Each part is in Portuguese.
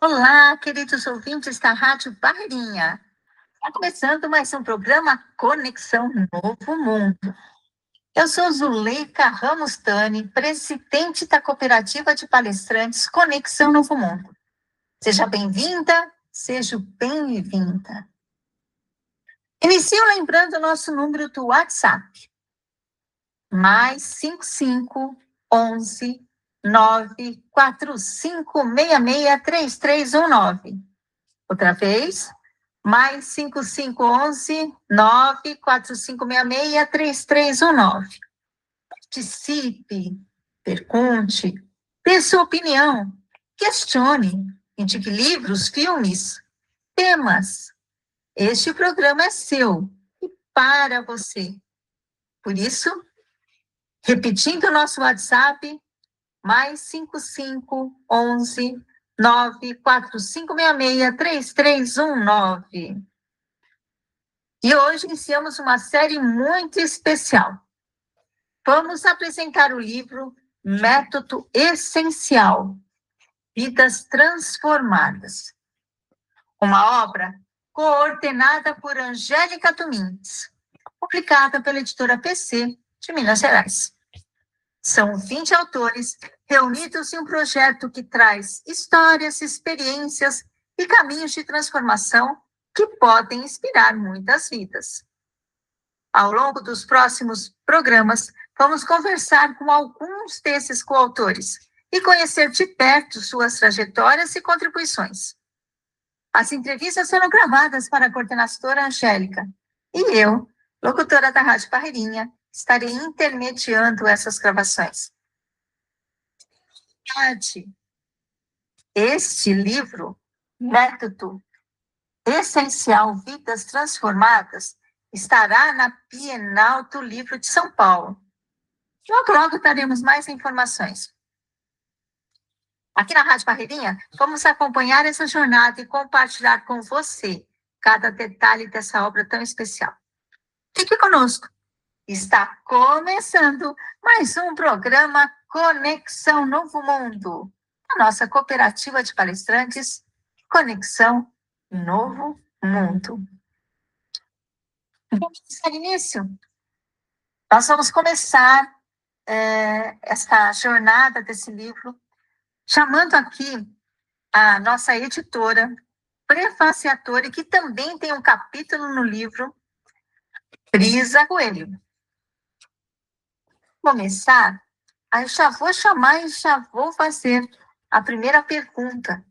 Olá, queridos ouvintes da Rádio Barreirinha. Está começando mais um programa Conexão Novo Mundo. Eu sou Zuleika Ramos Tani, presidente da Cooperativa de Palestrantes Conexão Novo Mundo. Seja bem-vinda, seja bem-vinda. Inicio lembrando o nosso número do WhatsApp. Mais 55 11 945663319. Outra vez, mais 5511 945663319. Participe, pergunte, dê sua opinião, questione, indique livros, filmes, temas. Este programa é seu e para você. Por isso, repetindo o nosso WhatsApp, mais 5511 945663319. E hoje iniciamos uma série muito especial. Vamos apresentar o livro Método Essencial, Vidas Transformadas. Uma obra coordenada por Angélica Domingues, publicada pela editora PC de Minas Gerais. São 20 autores reunidos em um projeto que traz histórias, experiências e caminhos de transformação que podem inspirar muitas vidas. Ao longo dos próximos programas, vamos conversar com alguns desses coautores e conhecer de perto suas trajetórias e contribuições. As entrevistas foram gravadas para a coordenadora Angélica e eu, locutora da Rádio Barreirinha, estarei intermediando essas gravações. Este livro, Método Essencial, Vidas Transformadas, estará na Bienal do Livro de São Paulo. Logo daremos mais informações. Aqui na Rádio Barreirinha, vamos acompanhar essa jornada e compartilhar com você cada detalhe dessa obra tão especial. Fique conosco. Está começando mais um programa Conexão Novo Mundo, a nossa cooperativa de palestrantes Conexão Novo Mundo. Vamos dar início. Nós vamos começar esta jornada desse livro, chamando aqui a nossa editora, prefaciadora, que também tem um capítulo no livro, Brisa Coelho. Começar, aí já vou chamar e já vou fazer a primeira pergunta.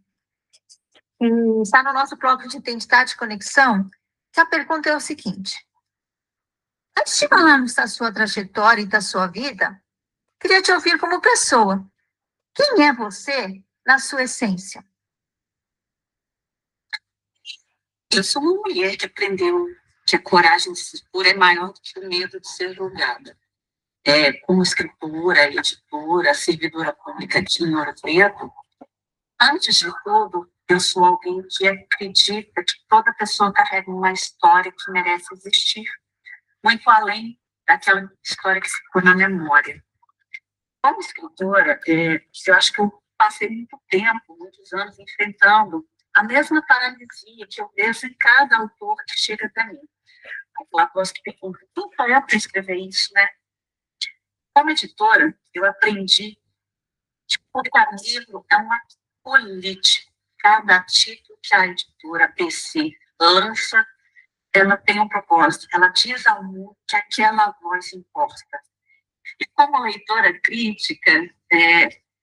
Está no nosso bloco de identidade e conexão, que a pergunta é o seguinte: antes de falarmos da sua trajetória e da sua vida, queria te ouvir como pessoa. Quem é você na sua essência? Eu sou uma mulher que aprendeu que a coragem de se expor é maior do que o medo de ser julgada. Como escritora, editora, servidora pública aqui em Ouro Preto, antes de tudo, eu sou alguém que acredita que toda pessoa carrega uma história que merece existir, muito além daquela história que ficou na memória. Como escritora, eu acho que eu passei muito tempo, muitos anos, enfrentando a mesma paralisia que eu vejo em cada autor que chega até mim. Aquela coisa que pergunta, quem é para escrever isso, né? Como editora, eu aprendi que publicar livro é uma política. Cada título que a editora PC lança, ela tem um propósito. Ela diz ao mundo que aquela voz importa. E como leitora crítica,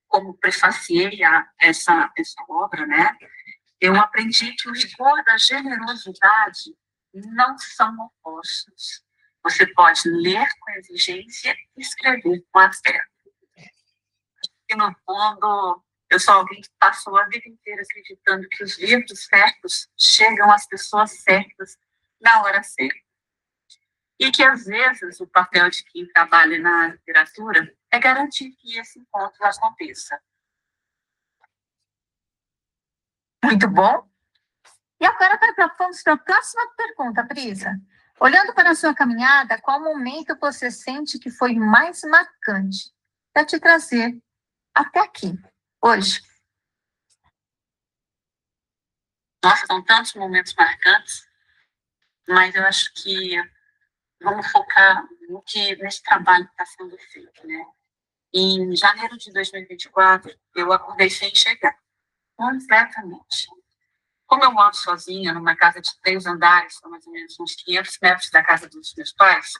como prefaciei essa obra, né? Eu aprendi que o rigor da generosidade não são opostos. Você pode ler com exigência e escrever com afeto. E, no fundo, eu sou alguém que passou a vida inteira acreditando que os livros certos chegam às pessoas certas na hora certa. E que, às vezes, o papel de quem trabalha na literatura é garantir que esse encontro aconteça. Muito bom. E agora vamos para a próxima pergunta, Brisa. Olhando para a sua caminhada, qual momento você sente que foi mais marcante para te trazer até aqui, hoje? Nossa, são tantos momentos marcantes, mas eu acho que vamos focar nesse trabalho que está sendo feito, né? Em janeiro de 2024, eu acordei sem enxergar, completamente. Como eu moro sozinha, numa casa de 3 andares, são mais ou menos uns 500 metros da casa dos meus pais,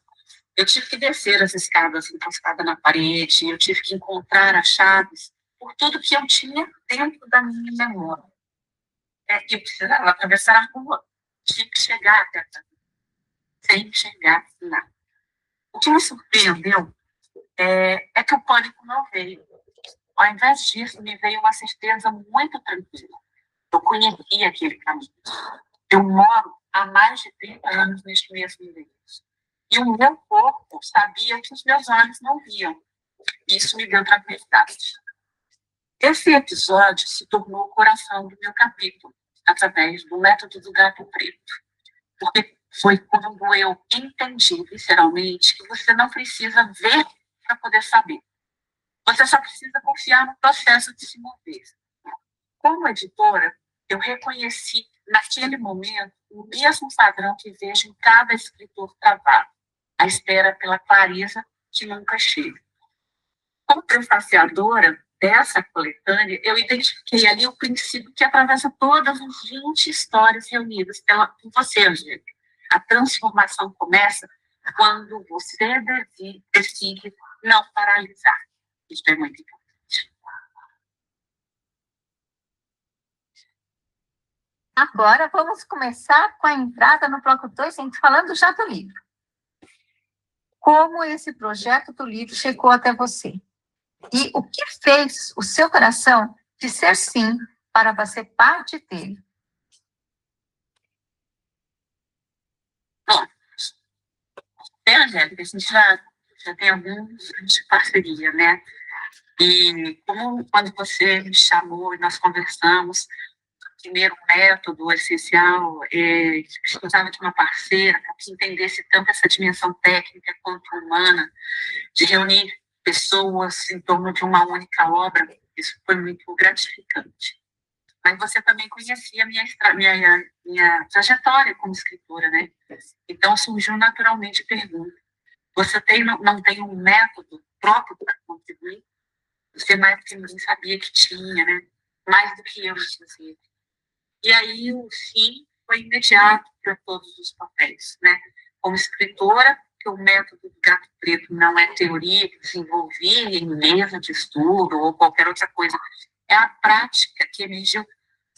eu tive que descer as escadas encostada na parede, eu tive que encontrar as chaves por tudo que eu tinha dentro da minha memória. Eu precisava atravessar a rua, tinha que chegar até a casa, sem chegar lá. O que me surpreendeu é que o pânico não veio. Ao invés disso, me veio uma certeza muito tranquila. Eu conhecia aquele caminho. Eu moro há mais de 30 anos neste mesmo endereço. E o meu corpo sabia que os meus olhos não viam. Isso me deu tranquilidade. Esse episódio se tornou o coração do meu capítulo, através do método do gato preto. Porque foi quando eu entendi, visceralmente, que você não precisa ver para poder saber. Você só precisa confiar no processo de se mover. Como editora, eu reconheci, naquele momento, o mesmo padrão que vejo em cada escritor travado, a espera pela clareza que nunca chega. Como prefaciadora dessa coletânea, eu identifiquei ali o princípio que atravessa todas as 20 histórias reunidas por você, Angélica. A transformação começa quando você decide não paralisar. Isso é muito importante. Agora vamos começar com a entrada no bloco 2, falando já do livro. Como esse projeto do livro chegou até você? E o que fez o seu coração dizer sim para fazer parte dele? Bom, Angélica, a gente já tem alguns anos de parceria, né? E como quando você me chamou e nós conversamos, primeiro método essencial, precisava de uma parceira que entendesse tanto essa dimensão técnica quanto humana, de reunir pessoas em torno de uma única obra. Isso foi muito gratificante. Mas você também conhecia a minha trajetória como escritora, né? Então surgiu naturalmente a pergunta: você não tem um método próprio para contribuir? Você mais que ninguém sabia que tinha, né? Mais do que eu dizia. E aí o sim foi imediato para todos os papéis, né? Como escritora, que o método do gato preto não é teoria que desenvolvi em mesa de estudo ou qualquer outra coisa, é a prática que emergiu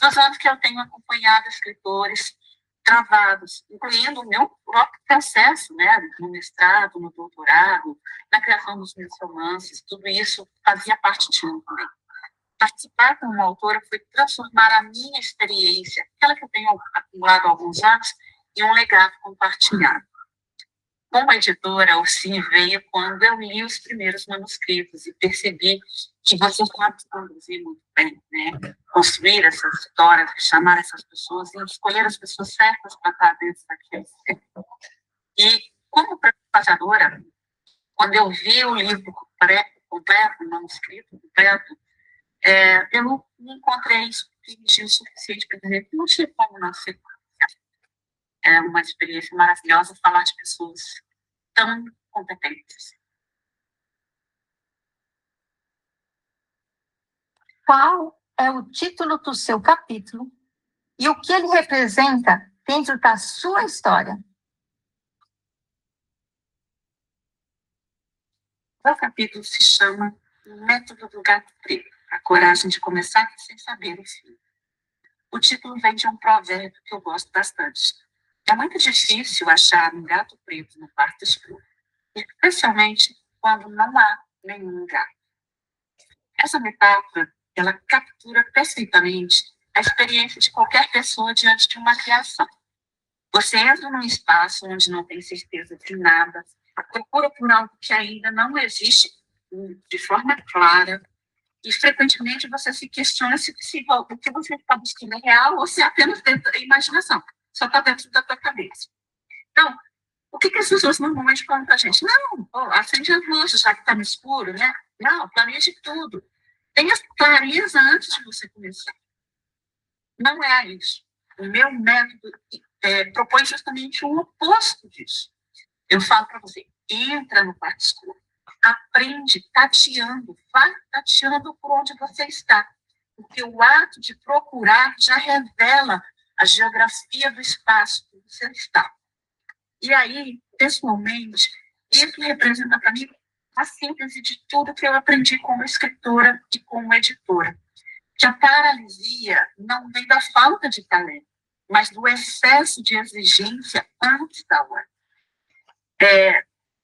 dos anos que eu tenho acompanhado escritores travados, incluindo o meu próprio processo, né, no mestrado, no doutorado, na criação dos meus romances, tudo isso fazia parte de mim também. Participar como autora foi transformar a minha experiência, aquela que eu tenho acumulado há alguns anos, em um legado compartilhado. Como editora, o sim veio quando eu li os primeiros manuscritos e percebi que você sabe conduzir muito bem, né? Construir essas histórias, chamar essas pessoas e escolher as pessoas certas para estar dentro daquilo. E como prefaciadora, quando eu vi o livro completo, o manuscrito completo, eu não encontrei isso o suficiente para dizer que não tinha como não ser. É uma experiência maravilhosa falar de pessoas tão competentes. Qual é o título do seu capítulo e o que ele representa dentro da sua história? O capítulo se chama Método do Gato Preto, a coragem de começar sem saber o fim. O título vem de um provérbio que eu gosto bastante. É muito difícil achar um gato preto no quarto escuro, especialmente quando não há nenhum gato. Essa metáfora, ela captura perfeitamente a experiência de qualquer pessoa diante de uma criação. Você entra num espaço onde não tem certeza de nada, procura por algo que ainda não existe de forma clara, e frequentemente você se questiona se o que você está buscando é real ou se é apenas dentro da imaginação, só está dentro da tua cabeça. Então, o que as pessoas normalmente falam para a gente? Não, acende a luz, já que está no escuro, né? Não, planeje tudo. Tenha clareza antes de você começar. Não é isso. O meu método propõe justamente o oposto disso. Eu falo para você, entra no quarto escuro, aprende tateando, vai tateando por onde você está. Porque o ato de procurar já revela a geografia do espaço que você está. E aí, pessoalmente, isso representa para mim a síntese de tudo que eu aprendi como escritora e como editora. Que a paralisia não vem da falta de talento, mas do excesso de exigência antes da hora.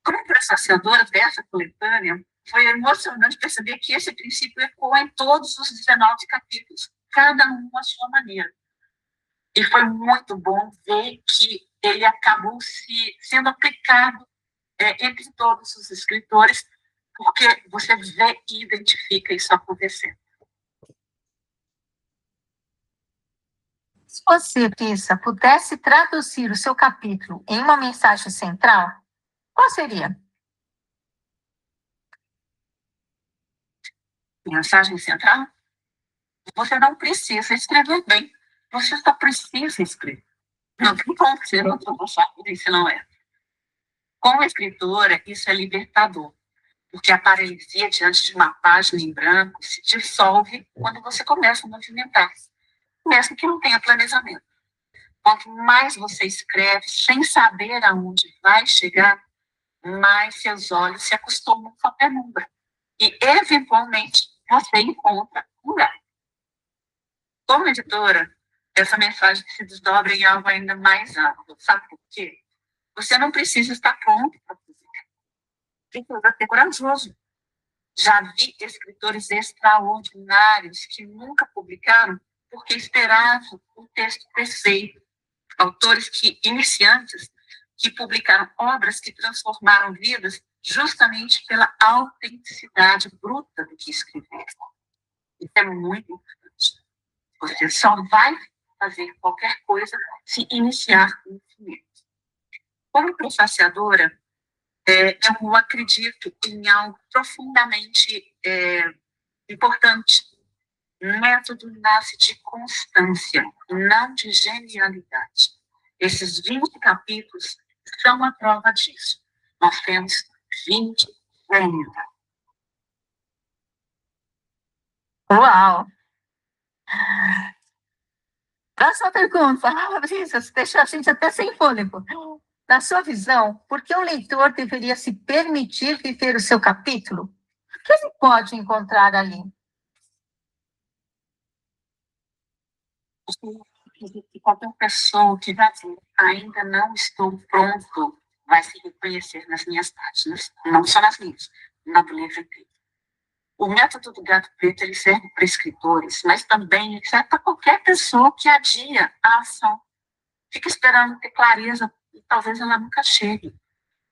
Como precisadora dessa coletânea, foi emocionante perceber que esse princípio ecoa em todos os 19 capítulos, cada um à sua maneira. E foi muito bom ver que ele acabou sendo aplicado entre todos os escritores, porque você vê e identifica isso acontecendo. Se você, Prissa, pudesse traduzir o seu capítulo em uma mensagem central, qual seria? Mensagem central? Você não precisa escrever bem, você só precisa escrever. Não tem como ser outra mensagem, se não é. Como escritora, isso é libertador, porque a paralisia diante de uma página em branco se dissolve quando você começa a movimentar, mesmo que não tenha planejamento. Quanto mais você escreve sem saber aonde vai chegar, mais seus olhos se acostumam com a penumbra. E, eventualmente, você encontra um lugar. Como editora, essa mensagem se desdobra em algo ainda mais amplo. Sabe por quê? Você não precisa estar pronto para publicar. Precisa ser corajoso. Já vi escritores extraordinários que nunca publicaram porque esperavam o texto perfeito. Autores iniciantes que publicaram obras que transformaram vidas justamente pela autenticidade bruta do que escreveram. Isso é muito importante. Você só vai fazer qualquer coisa se iniciar com o primeiro. Como prefaciadora, eu acredito em algo profundamente importante. Método nasce de constância, não de genialidade. Esses 20 capítulos são a prova disso. Nós temos 20 gênios. Uau! Próxima pergunta. Brisa, você deixou a gente até sem fôlego. Na sua visão, por que o leitor deveria se permitir viver o seu capítulo? O que ele pode encontrar ali? Que qualquer pessoa que vai dizer, ainda não estou pronto, vai se reconhecer nas minhas páginas, não só nas minhas, na do livro inteiro. O método do gato preto ele serve para escritores, mas também serve para qualquer pessoa que adia a ação. Fica esperando ter clareza e talvez ela nunca chegue.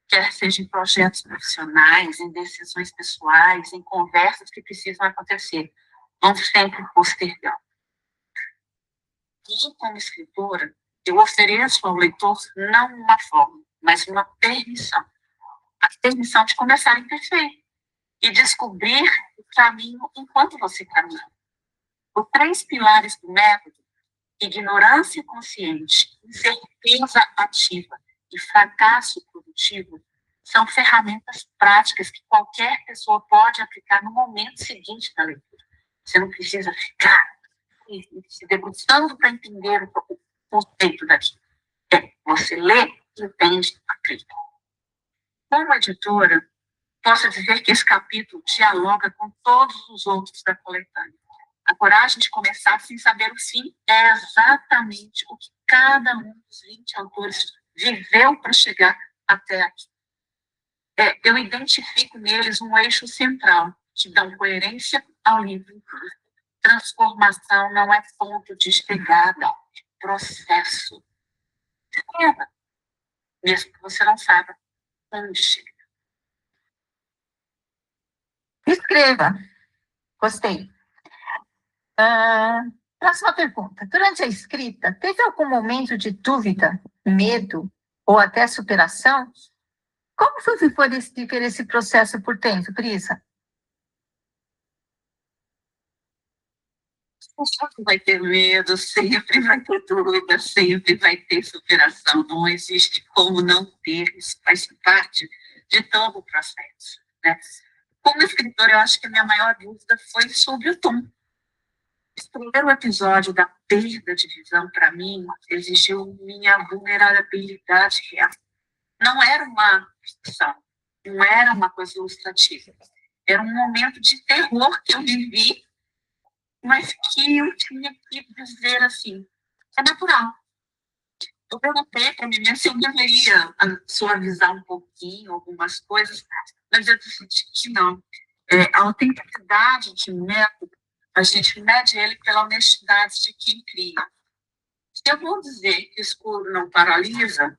Quer seja em projetos profissionais, em decisões pessoais, em conversas que precisam acontecer. Vão sempre postergar. E, como escritora, eu ofereço ao leitor não uma forma, mas uma permissão. A permissão de começar imperfeito e descobrir o caminho enquanto você caminha. Os 3 pilares do método, ignorância consciente, incerteza ativa e fracasso produtivo, são ferramentas práticas que qualquer pessoa pode aplicar no momento seguinte da leitura. Você não precisa ficar se debruçando para entender o conceito daquilo. Você lê, entende, aplica. Como editora, posso dizer que esse capítulo dialoga com todos os outros da coletânea. A coragem de começar sem saber o fim é exatamente o que cada um dos 20 autores viveu para chegar até aqui. Eu identifico neles um eixo central, que dá coerência ao livro inteiro. Transformação não é ponto de chegada, é processo. Escreva, mesmo que você não saiba onde chega. Escreva. Gostei. Próxima pergunta. Durante a escrita, teve algum momento de dúvida, medo ou até superação? Como foi viver esse processo por dentro, Brisa? Sempre vai ter medo, sempre vai ter dúvida, sempre vai ter superação. Não existe como não ter, isso faz parte de todo o processo, né? Como escritora, eu acho que a minha maior dúvida foi sobre o tom. Esse primeiro episódio da perda de visão, para mim, exigiu minha vulnerabilidade real. Não era uma ficção, não era uma coisa ilustrativa. Era um momento de terror que eu vivi, mas que eu tinha que dizer assim, é natural. Eu perguntei para mim se eu deveria suavizar um pouquinho algumas coisas, mas eu decidi que não. A autenticidade de método, a gente mede ele pela honestidade de quem cria. Se eu vou dizer que o escuro não paralisa,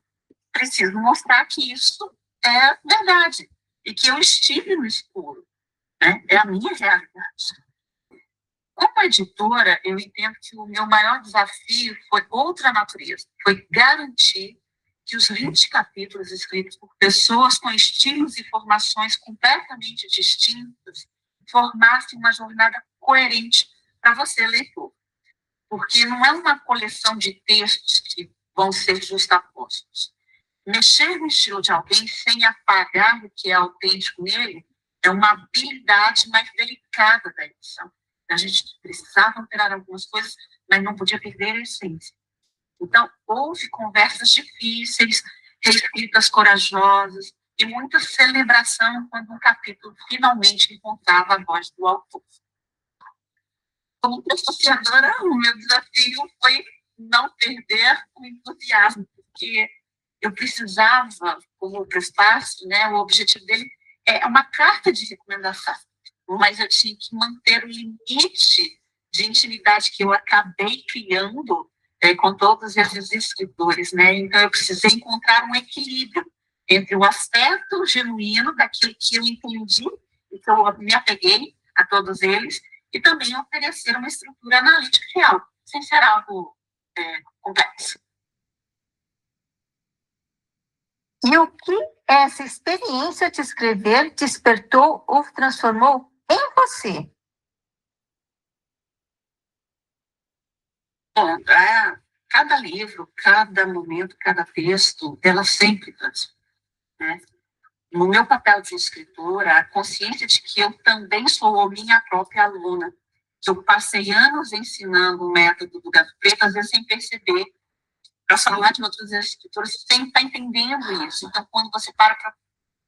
preciso mostrar que isso é verdade e que eu estive no escuro, né? É a minha realidade. Como editora, eu entendo que o meu maior desafio foi outra natureza, foi garantir que os 20 capítulos escritos por pessoas com estilos e formações completamente distintas formassem uma jornada coerente para você, leitor. Porque não é uma coleção de textos que vão ser justapostos. Mexer no estilo de alguém sem apagar o que é autêntico nele é uma habilidade mais delicada da edição. A gente precisava alterar algumas coisas, mas não podia perder a essência. Então, houve conversas difíceis, reescritas corajosas e muita celebração quando um capítulo finalmente encontrava a voz do autor. Como professora, o meu desafio foi não perder o entusiasmo, porque eu precisava, como prefácio, né, o objetivo dele é uma carta de recomendação, mas eu tinha que manter o limite de intimidade que eu acabei criando com todos esses escritores, né? Então eu precisei encontrar um equilíbrio entre o afeto genuíno daquilo que eu entendi e que eu me apeguei a todos eles e também oferecer uma estrutura analítica real, sem ser algo complexo. E o que essa experiência de escrever despertou ou transformou em você? Bom, cada livro, cada momento, cada texto, ela sempre transforma, né? No meu papel de escritora, a consciência de que eu também sou minha própria aluna, que eu passei anos ensinando o método do Gato Preto, às vezes sem perceber, para falar de outros escritores, sem estar entendendo isso. Então, quando você para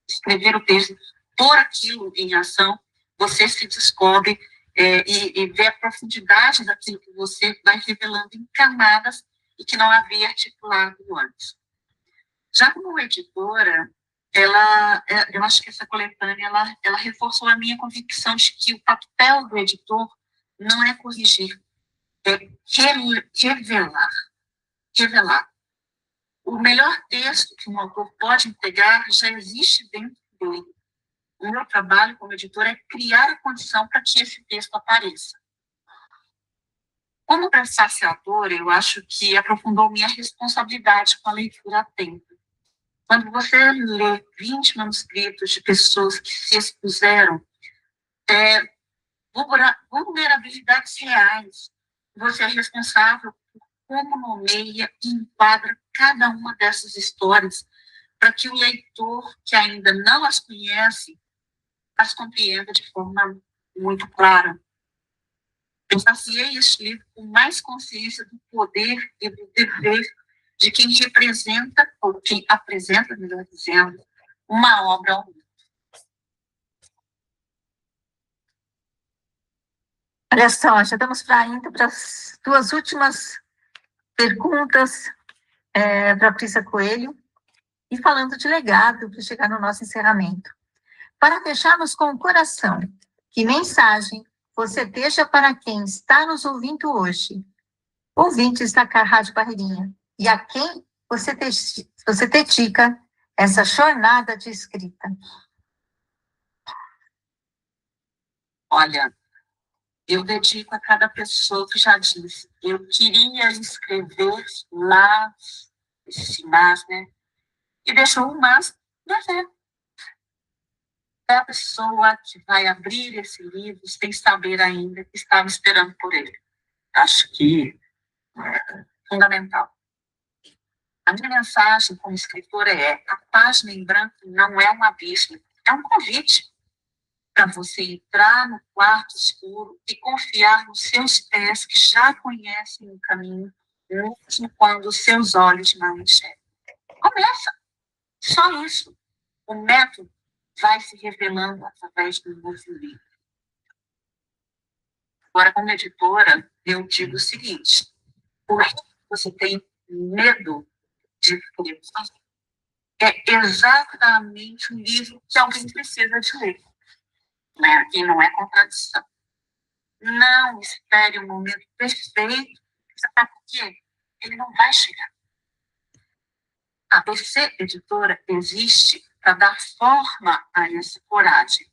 escrever o texto, pôr aquilo em ação, você se descobre e vê a profundidade daquilo que você vai revelando em camadas e que não havia articulado antes. Já como editora, eu acho que essa coletânea, ela reforçou a minha convicção de que o papel do editor não é corrigir, é revelar. O melhor texto que um autor pode entregar já existe dentro dele. O meu trabalho como editor é criar a condição para que esse texto apareça. Como prefacciadora, eu acho que aprofundou minha responsabilidade com a leitura atenta. Quando você lê 20 manuscritos de pessoas que se expuseram vulnerabilidades reais, você é responsável por como nomeia e enquadra cada uma dessas histórias para que o leitor que ainda não as conhece as compreenda de forma muito clara. Eu saciei este livro com mais consciência do poder e do dever de quem representa, ou quem apresenta, melhor dizendo, uma obra ao mundo. Olha só, já estamos indo para as duas últimas perguntas para a Prisca Coelho, e falando de legado, para chegar no nosso encerramento. Para fecharmos com o coração, que mensagem você deixa para quem está nos ouvindo hoje, ouvintes da Rádio Barreirinha, e a quem você dedica essa jornada de escrita? Olha, eu dedico a cada pessoa que já disse, eu queria escrever mas, esse mas, né? E deixou o mas deserto. É a pessoa que vai abrir esse livro sem saber ainda que estava esperando por ele. acho que é fundamental. A minha mensagem como escritora é: a página em branco não é um abismo, é um convite para você entrar no quarto escuro e confiar nos seus pés que já conhecem o caminho, mesmo quando os seus olhos não enxergam. Começa, só isso. O método vai se revelando através do movimento. Agora, como editora, eu digo o seguinte: por que você tem medo de escrever? É exatamente o livro que alguém precisa de ler, né? E não é contradição. Não espere o momento perfeito, sabe por quê? Ele não vai chegar. A PC Editora existe para dar forma a essa coragem.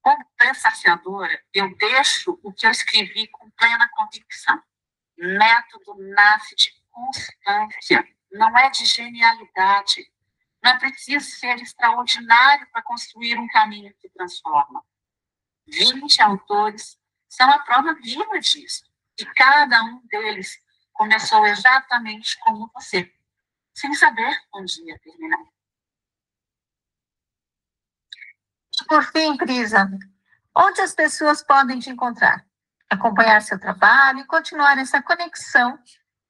Como prefacedora, eu deixo o que eu escrevi com plena convicção. Método nasce de constância, não é de genialidade. Não é preciso ser extraordinário para construir um caminho que transforma. 20 autores são a prova viva disso. E cada um deles começou exatamente como você, sem saber onde ia terminar. Por fim, Crisa, onde as pessoas podem te encontrar? Acompanhar seu trabalho e continuar essa conexão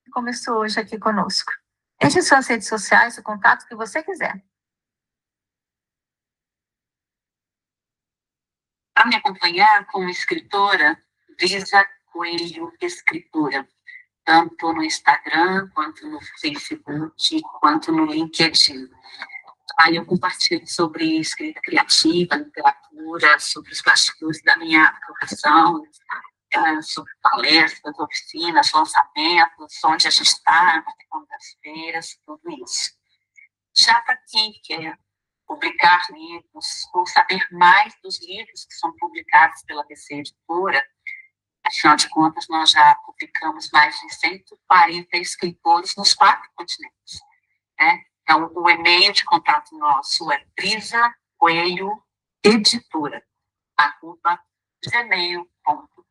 que começou hoje aqui conosco. Deixe suas redes sociais, o contato que você quiser. Para me acompanhar como escritora, Brisa Coelho Escritora, tanto no Instagram, quanto no Facebook, quanto no LinkedIn. Aí eu compartilho sobre escrita criativa, literatura, sobre os bastidores da minha profissão, sobre palestras, oficinas, lançamentos, onde a gente está, nas feiras, tudo isso. Já para quem quer publicar livros ou saber mais dos livros que são publicados pela PC Editora, afinal de contas, nós já publicamos mais de 140 escritores nos 4 continentes, né? Então, o e-mail de contato nosso é brisacoelhoeditora@gmail.com.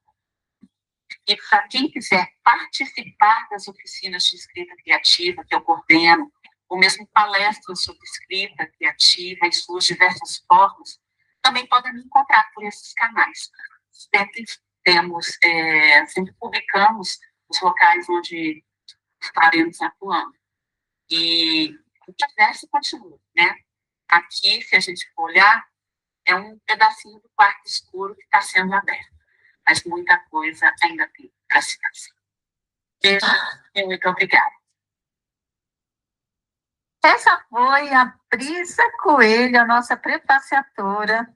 E para quem quiser participar das oficinas de escrita criativa que eu coordeno, ou mesmo palestras sobre escrita criativa e suas diversas formas, também podem me encontrar por esses canais. Sempre publicamos os locais onde estaremos atuando. E o universo continua, né? Aqui, se a gente for olhar, é um pedacinho do quarto escuro que está sendo aberto. Mas muita coisa ainda tem para se fazer. Beijo e muito obrigada. Essa foi a Brisa Coelho, a nossa prefaciadora,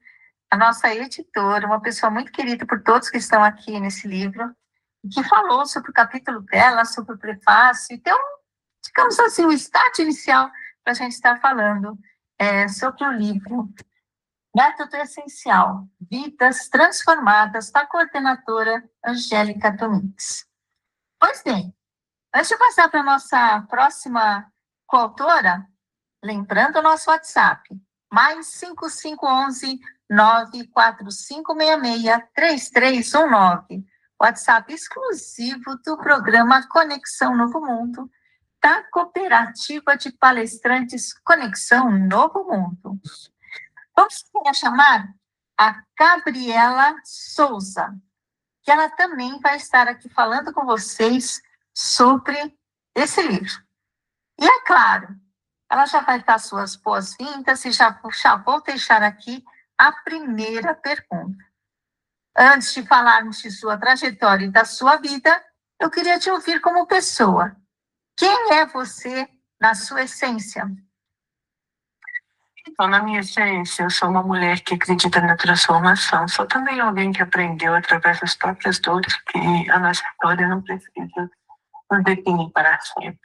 a nossa editora, uma pessoa muito querida por todos que estão aqui nesse livro, que falou sobre o capítulo dela, sobre o prefácio. Então, digamos assim, o start inicial para a gente estar falando sobre o livro Método Essencial, Vidas Transformadas, da coordenadora Angélica Domingues. Pois bem, antes de passar para a nossa próxima coautora, lembrando o nosso WhatsApp, mais 5511 945663319, WhatsApp exclusivo do programa Conexão Novo Mundo, da Cooperativa de Palestrantes Conexão Novo Mundo. Vamos chamar a Gabriela Souza, que ela também vai estar aqui falando com vocês sobre esse livro. E é claro, ela já vai dar suas boas-vindas e já vou deixar aqui a primeira pergunta. Antes de falarmos de sua trajetória e da sua vida, eu queria te ouvir como pessoa. Quem é você na sua essência? Então, na minha essência, eu sou uma mulher que acredita na transformação. Sou também alguém que aprendeu através das próprias dores que a nossa história não precisa nos definir para sempre.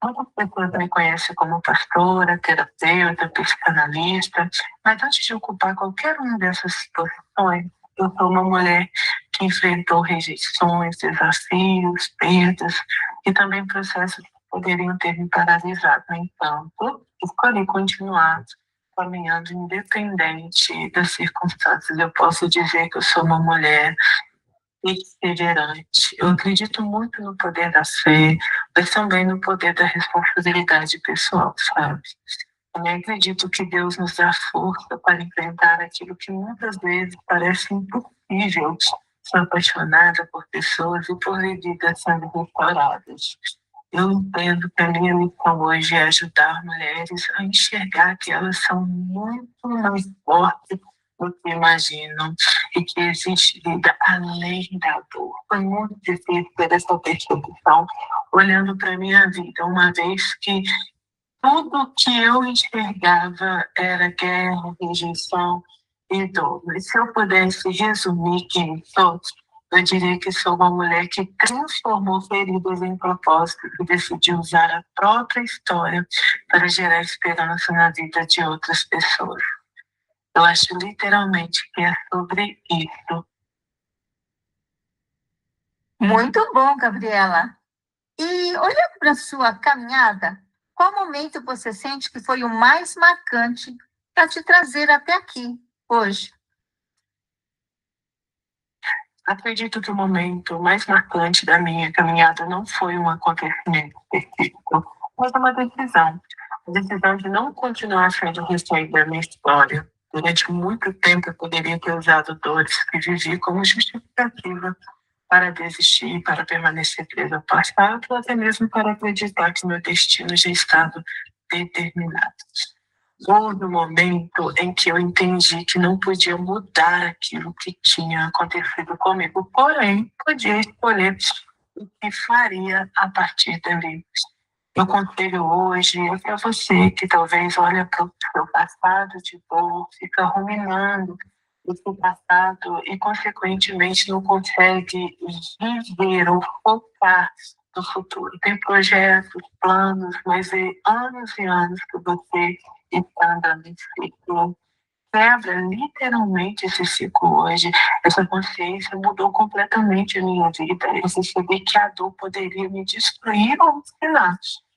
Muitas pessoas me conhecem como pastora, terapeuta, psicanalista, mas antes de ocupar qualquer uma dessas posições, eu sou uma mulher que enfrentou rejeições, desafios, perdas e também processos que poderiam ter me paralisado. No entanto, escolhi continuar caminhando independente das circunstâncias. Eu posso dizer que eu sou uma mulher perseverante. Eu acredito muito no poder da fé, mas também no poder da responsabilidade pessoal, sabe? Também acredito que Deus nos dá força para enfrentar aquilo que muitas vezes parece impossível. Sou apaixonada por pessoas e por vidas sendo restauradas. Eu entendo que a minha missão hoje é ajudar mulheres a enxergar que elas são muito mais fortes do que imaginam e que existe vida além da dor. Foi muito difícil ter essa percepção olhando para a minha vida, uma vez que tudo que eu enxergava era guerra, rejeição e dor. Mas se eu pudesse resumir quem sou, eu diria que sou uma mulher que transformou feridas em propósito e decidiu usar a própria história para gerar esperança na vida de outras pessoas. Eu acho literalmente que é sobre isso. Muito bom, Gabriela. E olhando para a sua caminhada, qual momento você sente que foi o mais marcante para te trazer até aqui, hoje? Acredito que o momento mais marcante da minha caminhada não foi um acontecimento específico, mas uma decisão. A decisão de não continuar sendo o restante da minha história. Durante muito tempo eu poderia ter usado dores que vivi como justificativa para desistir, para permanecer presa ao passado, ou até mesmo para acreditar que meu destino já estava determinado. Houve um momento em que eu entendi que não podia mudar aquilo que tinha acontecido comigo, porém, podia escolher o que faria a partir dali. Meu conselho hoje é para você que talvez olha para o seu passado de dor, fica ruminando esse passado e, consequentemente, não consegue viver ou focar no futuro. Tem projetos, planos, mas é anos e anos que você está andando em ciclo. Quebra literalmente esse ciclo hoje. Essa consciência mudou completamente a minha vida. Eu percebi que a dor poderia me destruir ou me ensinar.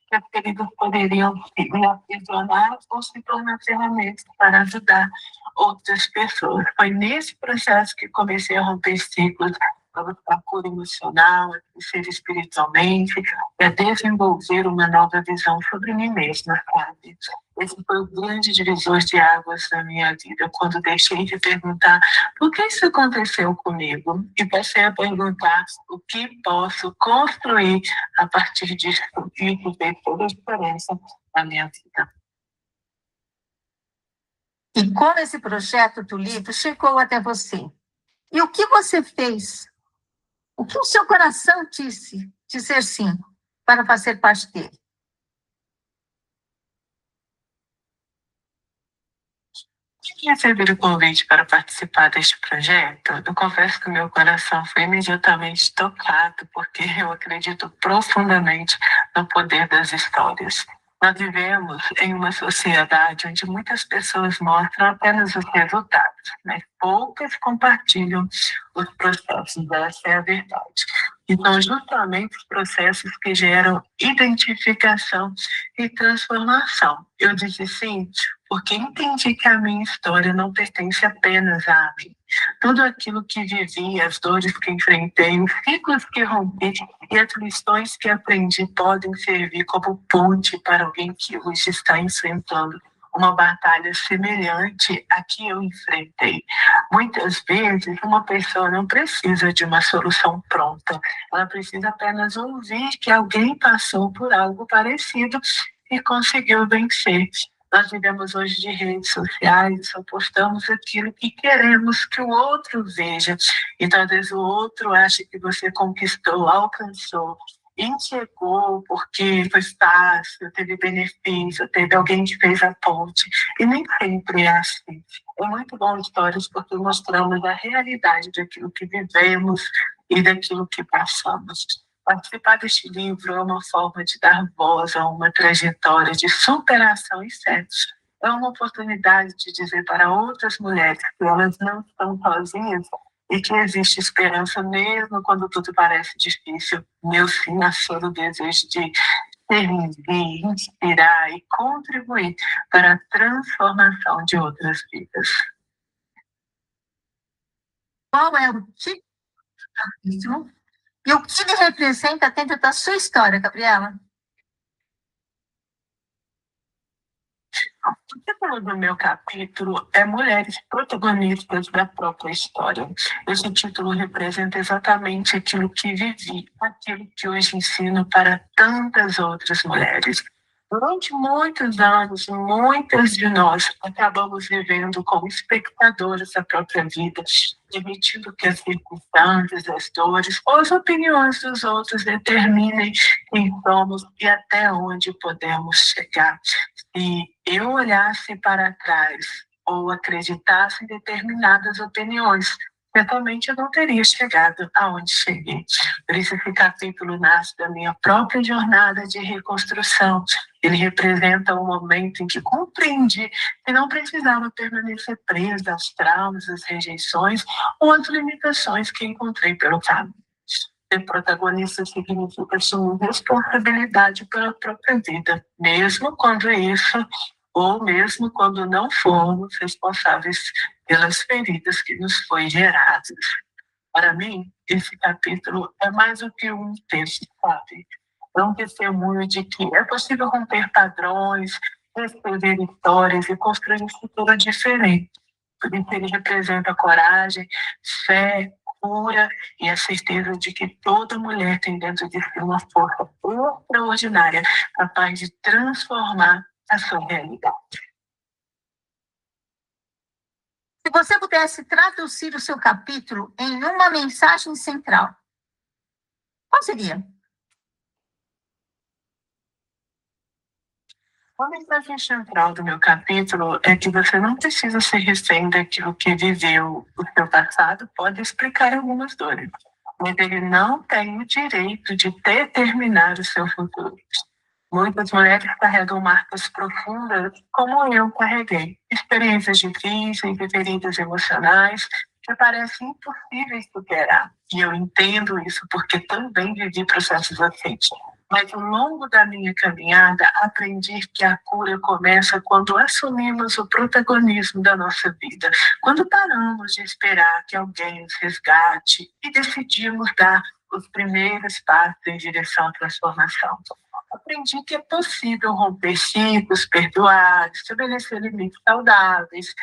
Que as feridas poderiam me aprisionar ou se tornar ferramentas para ajudar outras pessoas. Foi nesse processo que comecei a romper ciclos, a buscar cura emocional, a crescer espiritualmente e a desenvolver uma nova visão sobre mim mesma, sabe? Esse foi o grande divisor de águas na minha vida, quando deixei de perguntar por que isso aconteceu comigo e passei a perguntar o que posso construir a partir disso, e isso fez toda a diferença na minha vida. E como esse projeto do livro chegou até você? E o que você fez? O que o seu coração disse dizer sim para fazer parte dele? Receber o convite para participar deste projeto, eu confesso que meu coração foi imediatamente tocado, porque eu acredito profundamente no poder das histórias. Nós vivemos em uma sociedade onde muitas pessoas mostram apenas os resultados, mas poucas compartilham os processos. Essa é a verdade. E são justamente os processos que geram identificação e transformação. Eu disse sim, porque entendi que a minha história não pertence apenas a mim. Tudo aquilo que vivi, as dores que enfrentei, os ciclos que rompi e as lições que aprendi podem servir como ponte para alguém que hoje está enfrentando uma batalha semelhante à que eu enfrentei. Muitas vezes, uma pessoa não precisa de uma solução pronta, ela precisa apenas ouvir que alguém passou por algo parecido e conseguiu vencer. Nós vivemos hoje de redes sociais, só postamos aquilo que queremos que o outro veja. E talvez o outro ache que você conquistou, alcançou, e chegou porque foi fácil, teve benefício, teve alguém que fez a ponte. E nem sempre é assim. É muito bom histórias porque mostramos a realidade daquilo que vivemos e daquilo que passamos. Participar deste livro é uma forma de dar voz a uma trajetória de superação e fé. É uma oportunidade de dizer para outras mulheres que elas não estão sozinhas e que existe esperança mesmo quando tudo parece difícil. Meu sim nasceu do desejo de servir, inspirar e contribuir para a transformação de outras vidas. Qual é o tipo capítulo e o que ele representa dentro da sua história, Gabriela? O título do meu capítulo é Mulheres Protagonistas da Própria História. Esse título representa exatamente aquilo que vivi, aquilo que hoje ensino para tantas outras mulheres. Durante muitos anos, muitas de nós acabamos vivendo como espectadoras da própria vida, permitindo que as circunstâncias, as dores ou as opiniões dos outros determinem quem somos e até onde podemos chegar. Se eu olhasse para trás ou acreditasse em determinadas opiniões, certamente eu não teria chegado aonde cheguei. Por isso, esse capítulo nasce da minha própria jornada de reconstrução. Ele representa um momento em que compreendi que não precisava permanecer presa aos traumas, às rejeições ou às limitações que encontrei pelo caminho. Ser protagonista significa assumir responsabilidade pela própria vida, mesmo quando isso, ou mesmo quando não formos responsáveis pelas feridas que nos foi geradas. Para mim, esse capítulo é mais do que um texto, sabe? É um testemunho de que é possível romper padrões, reescrever histórias e construir um futuro diferente. Por isso ele representa coragem, fé, cura e a certeza de que toda mulher tem dentro de si uma força extraordinária capaz de transformar a sua realidade. Se você pudesse traduzir o seu capítulo em uma mensagem central, qual seria? A mensagem central do meu capítulo é que você não precisa ser refém daquilo que viveu. O seu passado pode explicar algumas dores, mas ele não tem o direito de determinar o seu futuro. Muitas mulheres carregam marcas profundas, como eu carreguei. Experiências difíceis e feridas emocionais que parecem impossíveis superar. E eu entendo isso porque também vivi processos assim. Mas ao longo da minha caminhada, aprendi que a cura começa quando assumimos o protagonismo da nossa vida. Quando paramos de esperar que alguém nos resgate e decidimos dar os primeiros passos em direção à transformação. Aprendi que é possível romper ciclos, perdoar, estabelecer limites saudáveis,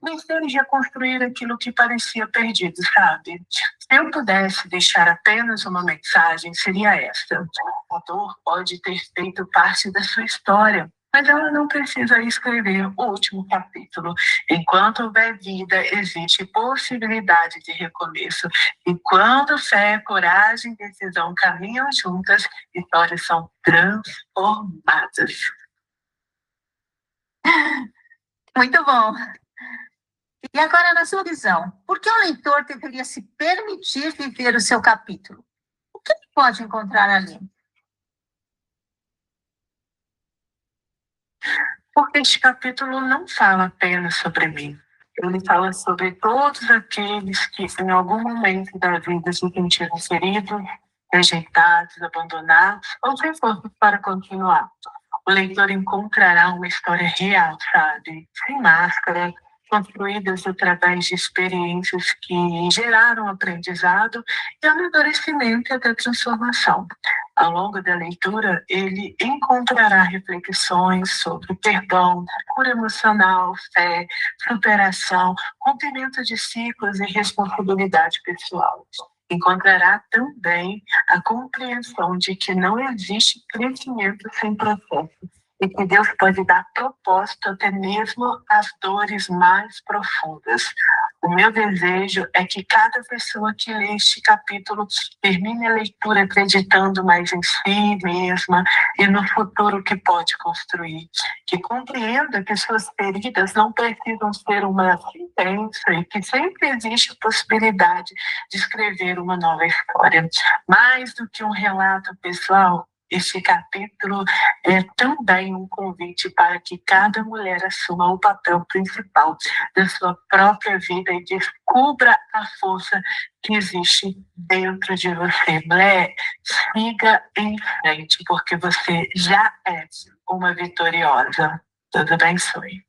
vencer e reconstruir aquilo que parecia perdido, sabe? Se eu pudesse deixar apenas uma mensagem, seria esta: a dor pode ter feito parte da sua história, mas ela não precisa escrever o último capítulo. Enquanto houver vida, existe possibilidade de recomeço. E quando fé, coragem e decisão caminham juntas, histórias são transformadas. Muito bom. E agora, na sua visão, por que o leitor deveria se permitir viver o seu capítulo? O que ele pode encontrar ali? Porque este capítulo não fala apenas sobre mim. Ele fala sobre todos aqueles que, em algum momento da vida, se sentiram feridos, rejeitados, abandonados, ou sem forças para continuar. O leitor encontrará uma história real, sabe? Sem máscara, construídas através de experiências que geraram aprendizado e amadurecimento até transformação. Ao longo da leitura, ele encontrará reflexões sobre perdão, cura emocional, fé, superação, rompimento de ciclos e responsabilidade pessoal. Encontrará também a compreensão de que não existe crescimento sem processo e que Deus pode dar propósito até mesmo às dores mais profundas. O meu desejo é que cada pessoa que lê este capítulo termine a leitura acreditando mais em si mesma e no futuro que pode construir. Que compreenda que suas feridas não precisam ser uma sentença e que sempre existe a possibilidade de escrever uma nova história. Mais do que um relato pessoal, este capítulo é também um convite para que cada mulher assuma o papel principal da sua própria vida e descubra a força que existe dentro de você. Mulher, siga em frente, porque você já é uma vitoriosa. Deus abençoe.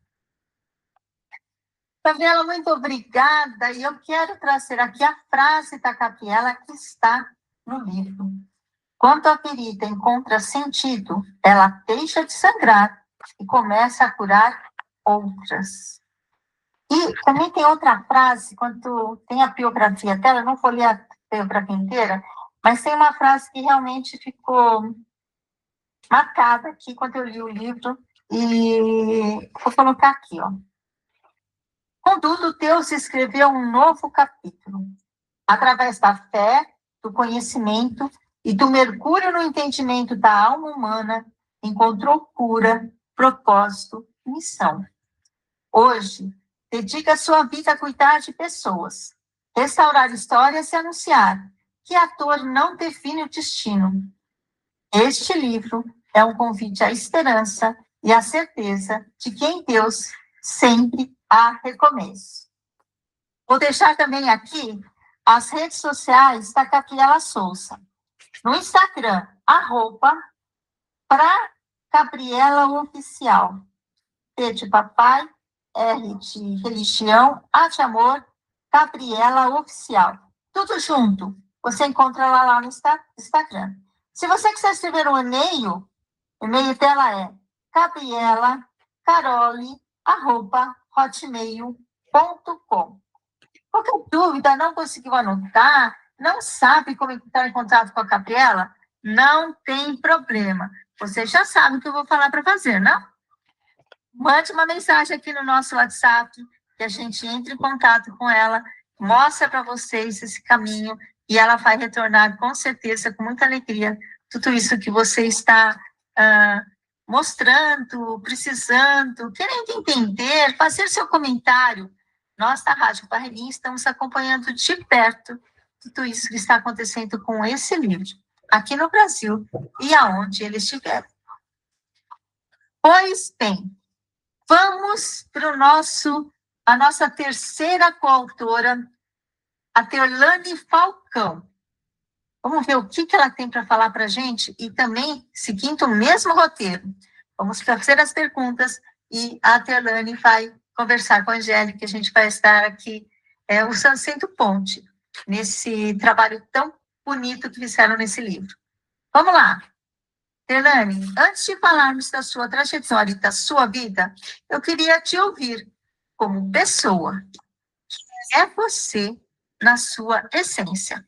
Gabriela, muito obrigada. E eu quero trazer aqui a frase da Gabriela que está no livro. Quando a ferida encontra sentido, ela deixa de sangrar e começa a curar outras. E também tem outra frase, quando tem a biografia dela, não vou ler a biografia inteira, mas tem uma frase que realmente ficou marcada aqui quando eu li o livro, e vou colocar aqui, ó. Contudo, Deus escreveu um novo capítulo. Através da fé, do conhecimento e do mergulho no entendimento da alma humana, encontrou cura, propósito e missão. Hoje, dedica sua vida a cuidar de pessoas, restaurar histórias e anunciar que a dor não define o destino. Este livro é um convite à esperança e à certeza de que em Deus sempre há recomeço. Vou deixar também aqui as redes sociais da Gabriela Souza. No Instagram, @pra Gabriela Oficial. P de papai, R de religião, A de amor, Gabriela Oficial. Tudo junto. Você encontra ela lá no Instagram. Se você quiser escrever um e-mail, o e-mail dela é gabriela.caroli@hotmail.com. Qualquer dúvida, não conseguiu anotar, não sabe como entrar em contato com a Gabriela? Não tem problema. Você já sabe o que eu vou falar para fazer, não? Mande uma mensagem aqui no nosso WhatsApp, que a gente entre em contato com ela, mostra para vocês esse caminho, e ela vai retornar, com certeza, com muita alegria, tudo isso que você está mostrando, precisando, querendo entender, fazer seu comentário. Nós, da Rádio Barreirinha, estamos acompanhando de perto tudo isso que está acontecendo com esse livro, aqui no Brasil e aonde ele estiver. Pois bem, vamos para a nossa terceira coautora, a Teolane Falcão. Vamos ver o que ela tem para falar para a gente, e também, seguindo o mesmo roteiro, vamos fazer as perguntas e a Teolane vai conversar com a Angélica, que a gente vai estar aqui sendo ponte nesse trabalho tão bonito que fizeram nesse livro. Vamos lá. Teolane, antes de falarmos da sua trajetória e da sua vida, eu queria te ouvir como pessoa. Quem é você na sua essência?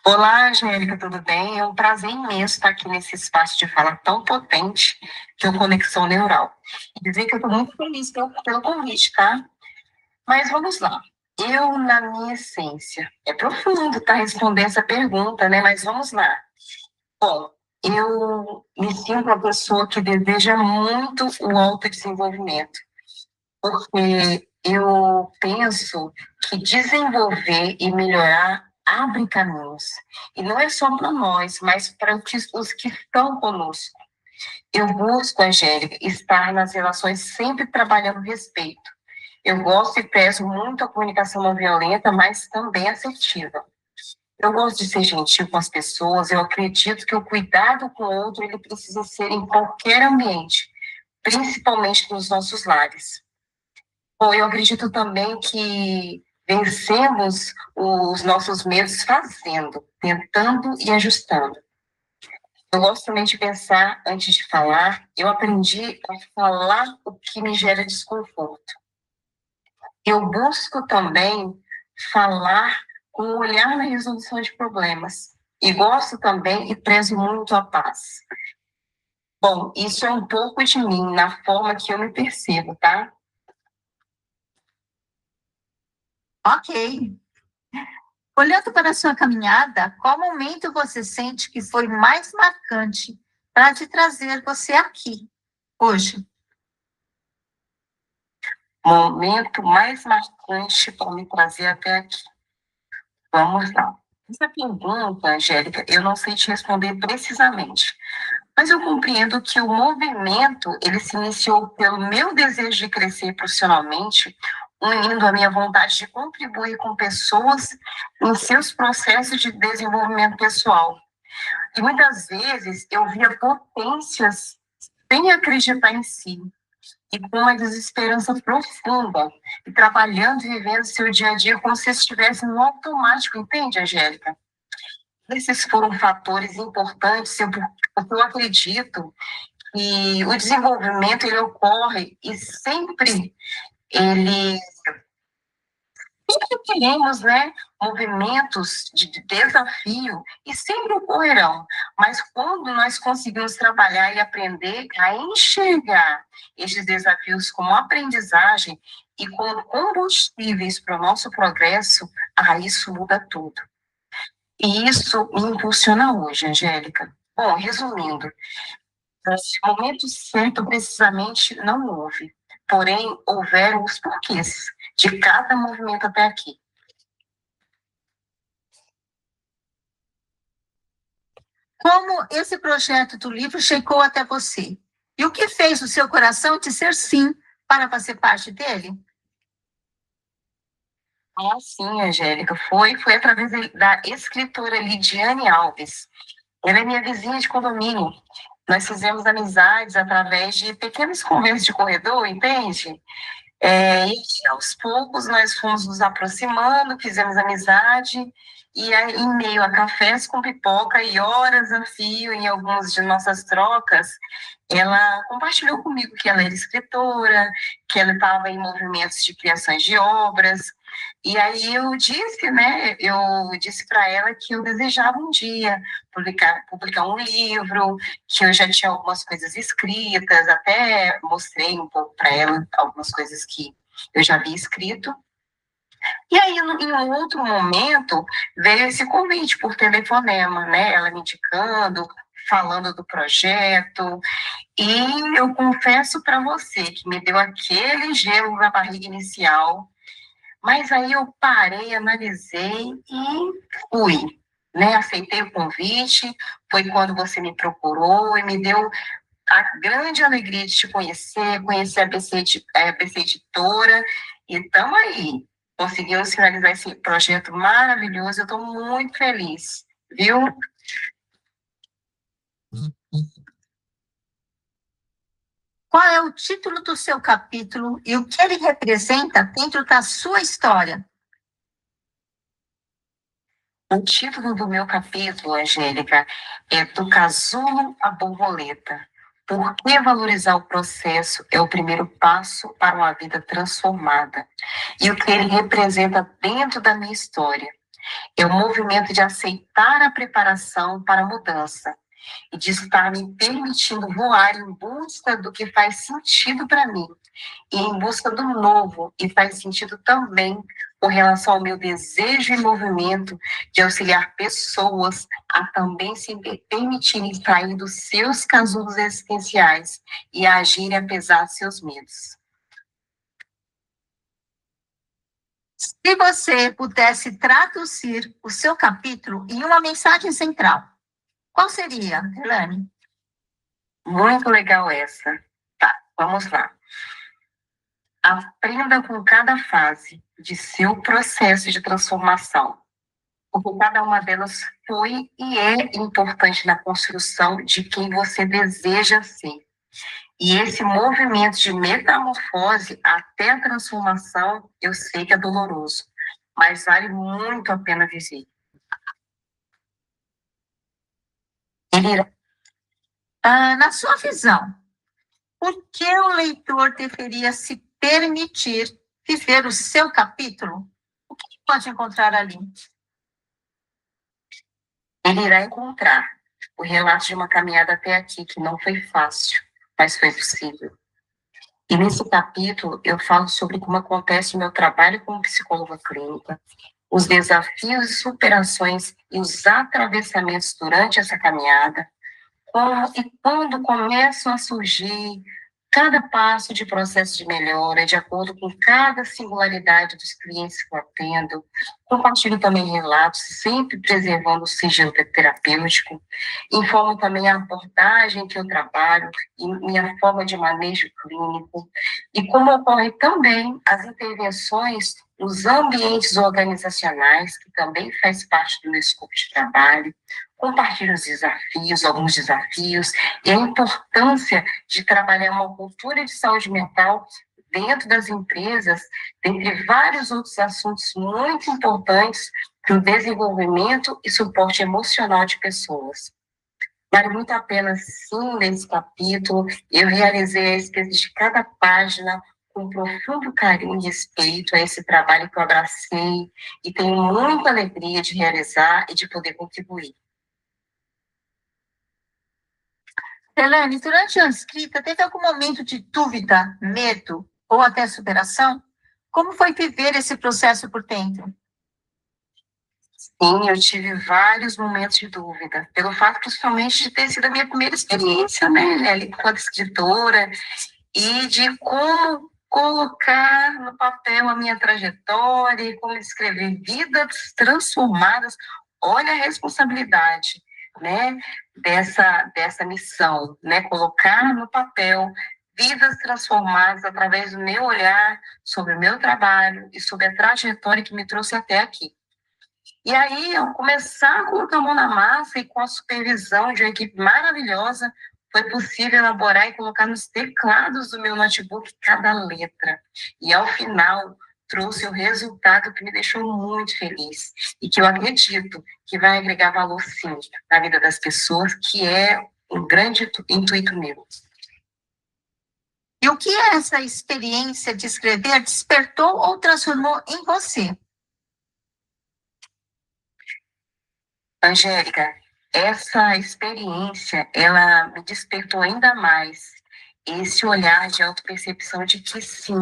Olá, Angélica, tudo bem? É um prazer imenso estar aqui nesse espaço de fala tão potente que é o Conexão Neural. E dizer que eu estou muito feliz pelo convite, tá? Mas vamos lá. Eu, na minha essência, é profundo, tá? Responder essa pergunta, né? Mas vamos lá. Bom, eu me sinto uma pessoa que deseja muito o autodesenvolvimento, porque eu penso que desenvolver e melhorar abre caminhos. E não é só para nós, mas para os que estão conosco. Eu busco, Angélica, estar nas relações sempre trabalhando respeito. Eu gosto e prezo muito a comunicação não violenta, mas também assertiva. Eu gosto de ser gentil com as pessoas. Eu acredito que o cuidado com o outro ele precisa ser em qualquer ambiente, principalmente nos nossos lares. Bom, eu acredito também que vencemos os nossos medos fazendo, tentando e ajustando. Eu gosto também de pensar antes de falar. Eu aprendi a falar o que me gera desconforto. Eu busco também falar com um olhar na resolução de problemas. E gosto também e prezo muito a paz. Bom, isso é um pouco de mim, na forma que eu me percebo, tá? Ok. Olhando para a sua caminhada, qual momento você sente que foi mais marcante para te trazer você aqui, hoje? Momento mais marcante para me trazer até aqui. Vamos lá. Essa pergunta, Angélica, eu não sei te responder precisamente, mas eu compreendo que o movimento, ele se iniciou pelo meu desejo de crescer profissionalmente, unindo a minha vontade de contribuir com pessoas em seus processos de desenvolvimento pessoal. E muitas vezes eu via potências sem acreditar em si. e com uma desesperança profunda, e trabalhando e vivendo seu dia a dia como se estivesse no automático, entende, Angélica? Esses foram fatores importantes, porque eu acredito que o desenvolvimento ele ocorre e ele sempre teremos, né, movimentos de desafio e sempre ocorrerão, mas quando nós conseguimos trabalhar e aprender a enxergar esses desafios como aprendizagem e como combustíveis para o nosso progresso, isso muda tudo. E isso me impulsiona hoje, Angélica. Bom, resumindo, o momento certo precisamente não houve, porém houveram os porquês de cada movimento até aqui. Como esse projeto do livro chegou até você? E o que fez o seu coração dizer sim para fazer parte dele? Sim, Angélica, foi através da escritora Lidiane Alves. Ela é minha vizinha de condomínio. Nós fizemos amizades através de pequenas conversas de corredor, entende? E aos poucos nós fomos nos aproximando, fizemos amizade, e aí, em meio a cafés com pipoca e horas a fio em algumas de nossas trocas, ela compartilhou comigo que ela era escritora, que ela estava em movimentos de criações de obras, e aí eu disse para ela que eu desejava um dia publicar um livro, que eu já tinha algumas coisas escritas, até mostrei um pouco para ela algumas coisas que eu já havia escrito. E aí, em um outro momento, veio esse convite por telefonema, né? Ela me indicando, falando do projeto. E eu confesso para você que me deu aquele gelo na barriga inicial, mas aí eu parei, analisei e fui, né? Aceitei o convite, foi quando você me procurou e me deu a grande alegria de te conhecer a BC Editora, e estamos aí. Conseguimos finalizar esse projeto maravilhoso, eu estou muito feliz, viu? Qual é o título do seu capítulo e o que ele representa dentro da sua história? O título do meu capítulo, Angélica, é Do Casulo à Borboleta. Por que valorizar o processo é o primeiro passo para uma vida transformada? E o que ele representa dentro da minha história é o movimento de aceitar a preparação para a mudança e de estar me permitindo voar em busca do que faz sentido para mim e em busca do novo, e faz sentido também com relação ao meu desejo e movimento de auxiliar pessoas a também se permitirem sair dos seus casulos existenciais e agirem apesar de seus medos. Se você pudesse traduzir o seu capítulo em uma mensagem central, qual seria, Elaine? Muito legal essa. Tá, vamos lá. Aprenda com cada fase de seu processo de transformação, porque cada uma delas foi e é importante na construção de quem você deseja ser. E esse movimento de metamorfose até a transformação, eu sei que é doloroso, mas vale muito a pena viver. Na sua visão, por que o leitor deveria se permitir viver o seu capítulo? O que pode encontrar ali? Ele irá encontrar o relato de uma caminhada até aqui que não foi fácil, mas foi possível. E nesse capítulo eu falo sobre como acontece o meu trabalho como psicóloga clínica, os desafios e superações e os atravessamentos durante essa caminhada, e quando começam a surgir cada passo de processo de melhora, de acordo com cada singularidade dos clientes que eu atendo. Compartilho também relatos, sempre preservando o sigilo terapêutico. Informo também a abordagem que eu trabalho e minha forma de manejo clínico. E como ocorrem também as intervenções nos ambientes organizacionais, que também faz parte do meu escopo de trabalho, compartilho os desafios, alguns desafios, e a importância de trabalhar uma cultura de saúde mental dentro das empresas, dentre vários outros assuntos muito importantes para o desenvolvimento e suporte emocional de pessoas. Vale muito a pena, sim, ler esse capítulo. Eu realizei a escrita de cada página com profundo carinho e respeito a esse trabalho que eu abracei e tenho muita alegria de realizar e de poder contribuir. Elaine, durante a escrita, teve algum momento de dúvida, medo ou até superação? Como foi viver esse processo por dentro? Sim, eu tive vários momentos de dúvida, pelo fato principalmente de ter sido a minha primeira experiência, né, ali enquanto escritora, e de como colocar no papel a minha trajetória, e como escrever vidas transformadas. Olha a responsabilidade, né, dessa missão, né, colocar no papel vidas transformadas através do meu olhar sobre o meu trabalho e sobre a trajetória que me trouxe até aqui. E aí, ao começar a colocar a mão na massa e com a supervisão de uma equipe maravilhosa, foi possível elaborar e colocar nos teclados do meu notebook cada letra. E ao final, trouxe o resultado que me deixou muito feliz e que eu acredito que vai agregar valor, sim, na vida das pessoas, que é um grande intuito meu. E o que essa experiência de escrever despertou ou transformou em você? Angélica, essa experiência, ela me despertou ainda mais esse olhar de autopercepção de que sim,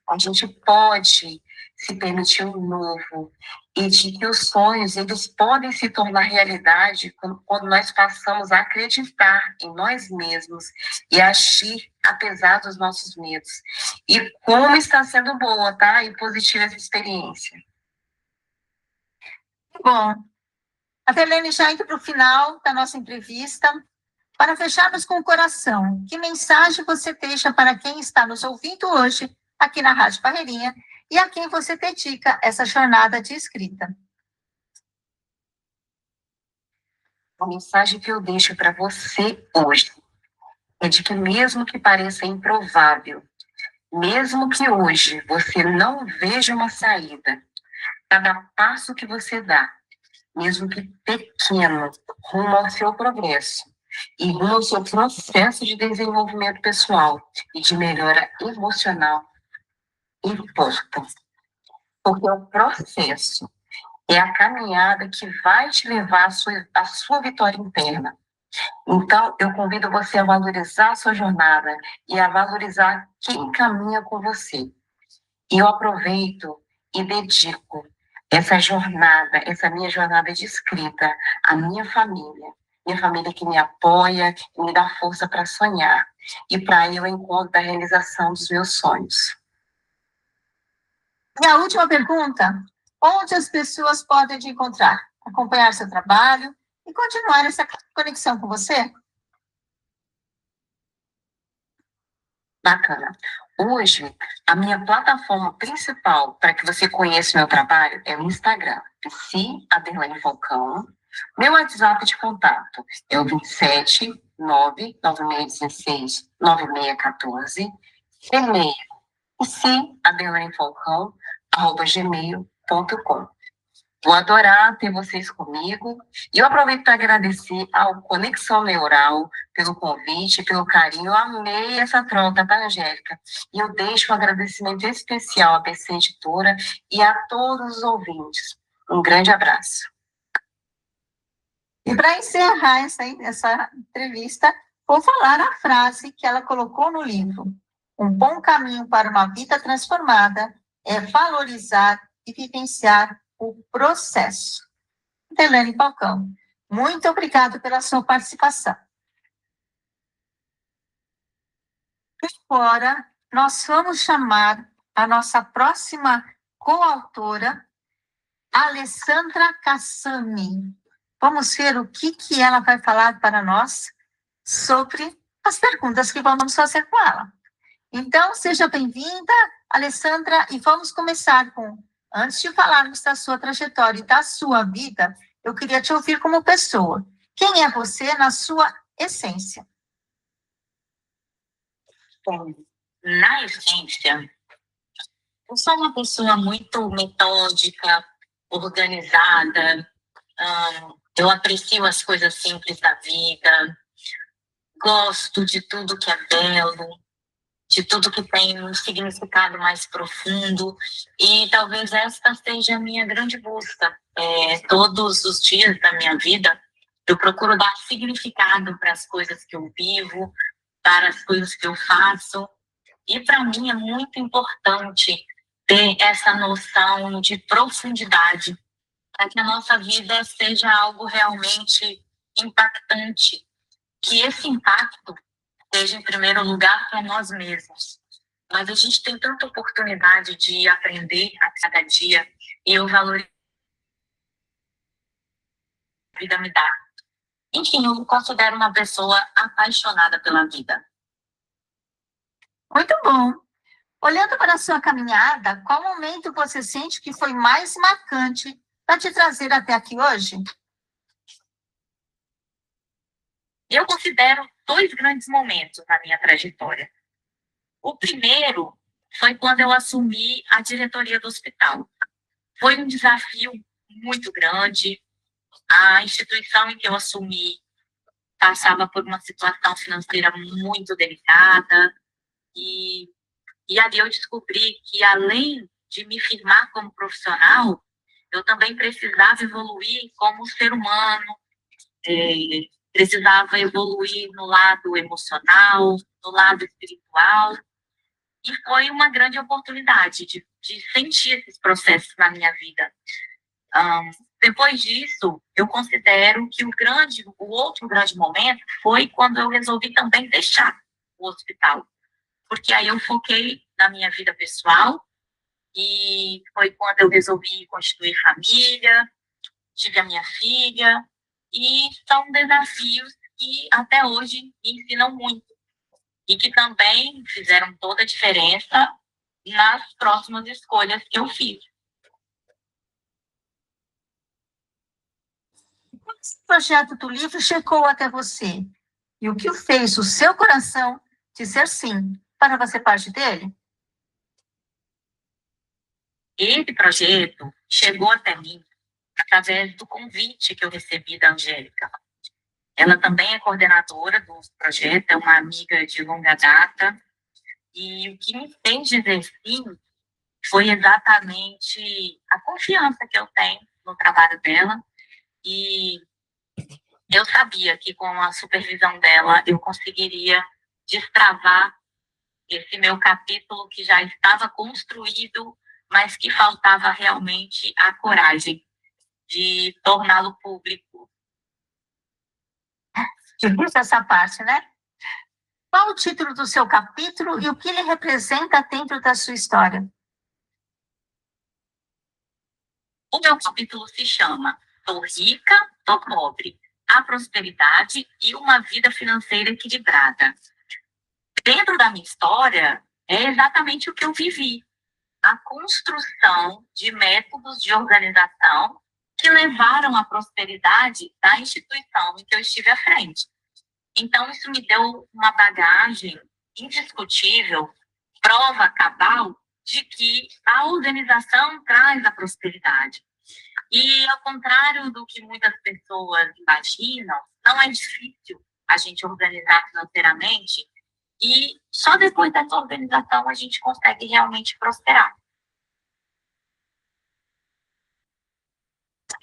a gente pode se permitir um novo e de que os sonhos, eles podem se tornar realidade quando nós passamos a acreditar em nós mesmos e agir apesar dos nossos medos. E como está sendo boa, tá? E positiva essa experiência. Bom, a Elaine já indo para o final da nossa entrevista, para fecharmos com o coração, que mensagem você deixa para quem está nos ouvindo hoje, aqui na Rádio Barreirinha, e a quem você dedica essa jornada de escrita? A mensagem que eu deixo para você hoje é de que mesmo que pareça improvável, mesmo que hoje você não veja uma saída, cada passo que você dá, mesmo que pequeno, rumo ao seu progresso e rumo ao seu processo de desenvolvimento pessoal e de melhora emocional, importa. Porque é o processo, é a caminhada que vai te levar à sua vitória interna. Então, eu convido você a valorizar a sua jornada e a valorizar quem caminha com você. E eu aproveito e dedico essa jornada, essa minha jornada de escrita, à minha família que me apoia, que me dá força para sonhar e para ir ao encontro da realização dos meus sonhos. E a última pergunta: onde as pessoas podem te encontrar, acompanhar seu trabalho e continuar essa conexão com você? Bacana. Hoje, a minha plataforma principal para que você conheça o meu trabalho é o Instagram, psi_Falcão. Meu WhatsApp de contato é o 27 99616 9614. E-mail, psi_Falcão@gmail.com. Vou adorar ter vocês comigo. E eu aproveito para agradecer ao Conexão Neural pelo convite, pelo carinho. Eu amei essa troca, tá, Angélica? E eu deixo um agradecimento especial à PC Editora e a todos os ouvintes. Um grande abraço. E para encerrar essa entrevista, vou falar a frase que ela colocou no livro: um bom caminho para uma vida transformada é valorizar e vivenciar o processo. Elaine Falcão, muito obrigada pela sua participação. Agora, nós vamos chamar a nossa próxima coautora, Alessandra Cassami. Vamos ver o que ela vai falar para nós sobre as perguntas que vamos fazer com ela. Então, seja bem-vinda, Alessandra, e vamos começar com: antes de falarmos da sua trajetória e da sua vida, eu queria te ouvir como pessoa. Quem é você na sua essência? Bom, na essência, eu sou uma pessoa muito metódica, organizada, eu aprecio as coisas simples da vida, gosto de tudo que é belo, de tudo que tem um significado mais profundo, e talvez esta seja a minha grande busca. Todos os dias da minha vida, eu procuro dar significado para as coisas que eu vivo, para as coisas que eu faço, e para mim é muito importante ter essa noção de profundidade, para que a nossa vida seja algo realmente impactante, que esse impacto seja, em primeiro lugar, para nós mesmos. Mas a gente tem tanta oportunidade de aprender a cada dia, e eu valorizo a vida me dá. Enfim, eu me considero uma pessoa apaixonada pela vida. Muito bom. Olhando para a sua caminhada, qual momento você sente que foi mais marcante para te trazer até aqui hoje? Eu considero 2 grandes momentos na minha trajetória. O primeiro foi quando eu assumi a diretoria do hospital. Foi um desafio muito grande. A instituição em que eu assumi passava por uma situação financeira muito delicada, e ali eu descobri que, além de me firmar como profissional, eu também precisava evoluir como ser humano, precisava evoluir no lado emocional, no lado espiritual, e foi uma grande oportunidade de sentir esses processos na minha vida. Depois disso, eu considero que o outro grande momento foi quando eu resolvi também deixar o hospital, porque aí eu foquei na minha vida pessoal, e foi quando eu resolvi constituir família, tive a minha filha, e são desafios que até hoje me ensinam muito, e que também fizeram toda a diferença nas próximas escolhas que eu fiz. Esse projeto do livro chegou até você? E o que fez o seu coração dizer sim para fazer parte dele? Esse projeto chegou até mim através do convite que eu recebi da Angélica. Ela também é coordenadora do projeto, é uma amiga de longa data, e o que me fez dizer sim foi exatamente a confiança que eu tenho no trabalho dela, e eu sabia que com a supervisão dela eu conseguiria destravar esse meu capítulo que já estava construído, mas que faltava realmente a coragem de torná-lo público. Difícil essa parte, né? Qual o título do seu capítulo e o que ele representa dentro da sua história? O meu capítulo se chama Tô Rica, Tô Pobre, a prosperidade e uma vida financeira equilibrada. Dentro da minha história, é exatamente o que eu vivi. A construção de métodos de organização que levaram à prosperidade da instituição em que eu estive à frente. Então, isso me deu uma bagagem indiscutível, prova cabal de que a organização traz a prosperidade. E, ao contrário do que muitas pessoas imaginam, não é difícil a gente organizar financeiramente, e só depois dessa organização a gente consegue realmente prosperar.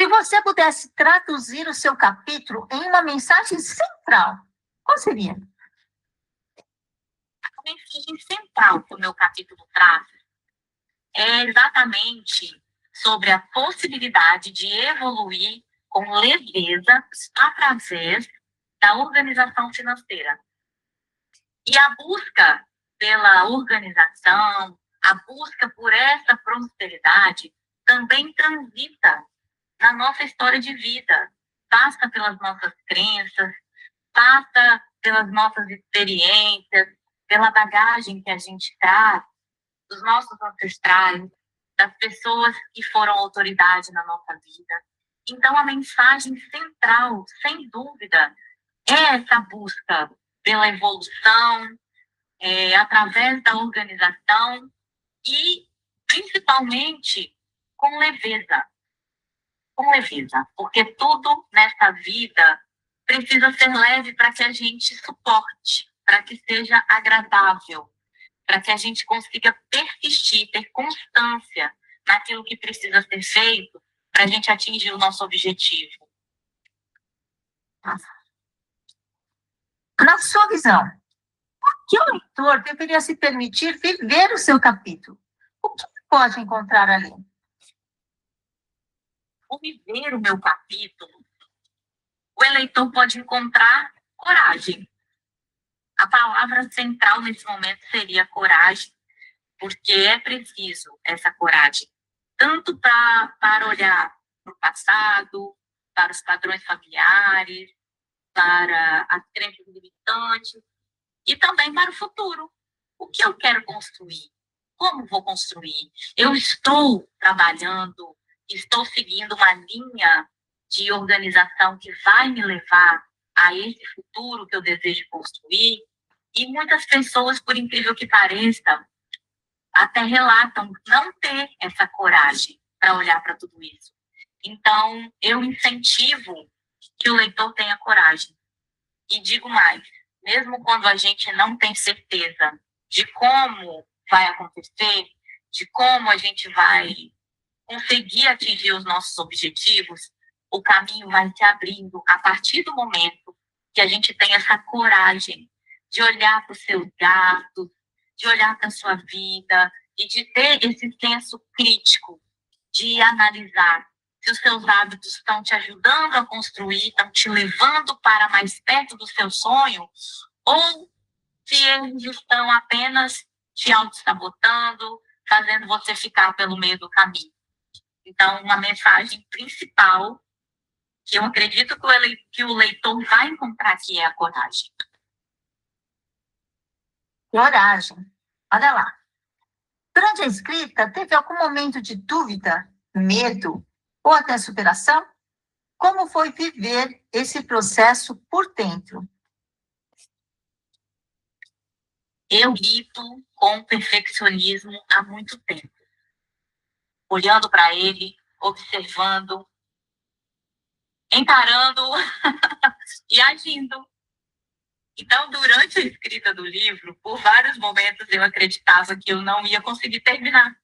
Se você pudesse traduzir o seu capítulo em uma mensagem central, qual seria? A mensagem central que o meu capítulo traz é exatamente sobre a possibilidade de evoluir com leveza através da organização financeira. E a busca pela organização, a busca por essa prosperidade também transita na nossa história de vida, passa pelas nossas crenças, passa pelas nossas experiências, pela bagagem que a gente traz dos nossos ancestrais, das pessoas que foram autoridade na nossa vida. Então, a mensagem central, sem dúvida, é essa busca pela evolução, através da organização e, principalmente, com leveza. Com leveza, porque tudo nessa vida precisa ser leve para que a gente suporte, para que seja agradável, para que a gente consiga persistir, ter constância naquilo que precisa ser feito para a gente atingir o nosso objetivo. Na sua visão, por que o leitor deveria se permitir viver o seu capítulo? O que pode encontrar ali? Ao viver o meu capítulo, o eleitor pode encontrar coragem. A palavra central nesse momento seria coragem, porque é preciso essa coragem, tanto para olhar para o passado, para os padrões familiares, para as crenças limitantes, e também para o futuro. O que eu quero construir? Como vou construir? Eu estou trabalhando, estou seguindo uma linha de organização que vai me levar a esse futuro que eu desejo construir. E muitas pessoas, por incrível que pareça, até relatam não ter essa coragem para olhar para tudo isso. Então, eu incentivo que o leitor tenha coragem. E digo mais, mesmo quando a gente não tem certeza de como vai acontecer, de como a gente vai conseguir atingir os nossos objetivos, o caminho vai se abrindo a partir do momento que a gente tem essa coragem de olhar para os seus gastos, de olhar para a sua vida e de ter esse senso crítico, de analisar se os seus hábitos estão te ajudando a construir, estão te levando para mais perto do seu sonho, ou se eles estão apenas te auto-sabotando, fazendo você ficar pelo meio do caminho. Então, uma mensagem principal que eu acredito que o leitor vai encontrar aqui é a coragem. Coragem. Olha lá. Durante a escrita, teve algum momento de dúvida, medo ou até superação? Como foi viver esse processo por dentro? Eu lido com o perfeccionismo há muito tempo. Olhando para ele, observando, encarando e agindo. Então, durante a escrita do livro, por vários momentos eu acreditava que eu não ia conseguir terminar.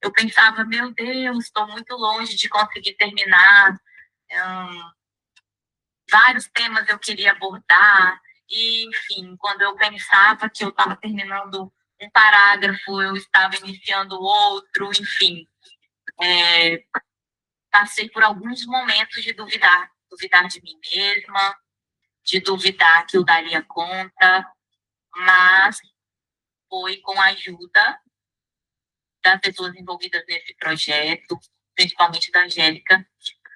Eu pensava, meu Deus, estou muito longe de conseguir terminar. Vários temas eu queria abordar. E, enfim, quando eu pensava que eu estava terminando um parágrafo, eu estava iniciando outro, enfim. Passei por alguns momentos de duvidar de mim mesma, de duvidar que eu daria conta, mas foi com a ajuda das pessoas envolvidas nesse projeto, principalmente da Angélica,